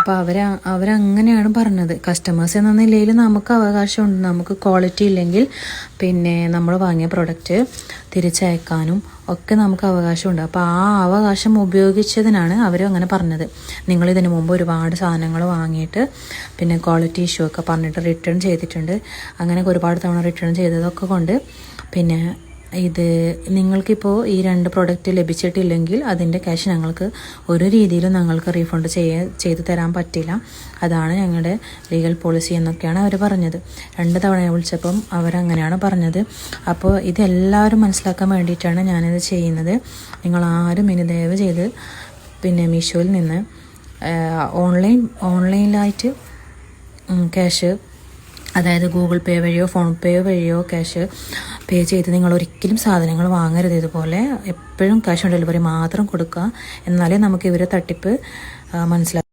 അപ്പോൾ അവരങ്ങനെയാണ് പറഞ്ഞത്. കസ്റ്റമേഴ്സ് എന്ന നിലയിൽ നമുക്ക് അവകാശമുണ്ട്. നമുക്ക് ക്വാളിറ്റി ഇല്ലെങ്കിൽ പിന്നെ നമ്മൾ വാങ്ങിയ പ്രൊഡക്റ്റ് തിരിച്ചയക്കാനും ഒക്കെ നമുക്ക് അവകാശമുണ്ട്. അപ്പോൾ ആ അവകാശം ഉപയോഗിച്ചതിനാണ് അവർ അങ്ങനെ പറഞ്ഞത്. നിങ്ങളിതിനു മുമ്പ് ഒരുപാട് സാധനങ്ങൾ വാങ്ങിയിട്ട് പിന്നെ ക്വാളിറ്റി ഇഷ്യൂ ഒക്കെ പറഞ്ഞിട്ട് റിട്ടേൺ ചെയ്തിട്ടുണ്ട്. അങ്ങനെയൊക്കെ ഒരുപാട് തവണ റിട്ടേൺ ചെയ്തതൊക്കെ കൊണ്ട് പിന്നെ ഇത് നിങ്ങൾക്കിപ്പോൾ ഈ 2 പ്രൊഡക്റ്റ് ലഭിച്ചിട്ടില്ലെങ്കിൽ അതിൻ്റെ ക്യാഷ് ഞങ്ങൾക്ക് ഒരു രീതിയിലും ഞങ്ങൾക്ക് റീഫണ്ട് ചെയ്തു തരാൻ പറ്റില്ല. അതാണ് ഞങ്ങളുടെ ലീഗൽ പോളിസി എന്നൊക്കെയാണ് അവർ പറഞ്ഞത്. 2 തവണ വിളിച്ചപ്പം അവരങ്ങനെയാണ് പറഞ്ഞത്. അപ്പോൾ ഇതെല്ലാവരും മനസ്സിലാക്കാൻ വേണ്ടിയിട്ടാണ് ഞാനിത് ചെയ്യുന്നത്. നിങ്ങളാരും ഇനി ദയവ് ചെയ്ത് പിന്നെ മീഷോയിൽ നിന്ന് ഓൺലൈനിലായിട്ട് ക്യാഷ്, അതായത് ഗൂഗിൾ പേ വഴിയോ ഫോൺ പേ വഴിയോ ക്യാഷ് പേ ചെയ്ത് നിങ്ങൾ ഒരിക്കലും സാധനങ്ങൾ വാങ്ങരുത്. ഇതുപോലെ എപ്പോഴും ക്യാഷ് ഓൺ ഡെലിവറി മാത്രം കൊടുക്കുക. എന്നാലേ നമുക്ക് ഇവരെ തട്ടിപ്പ് മനസ്സിലാക്കാം.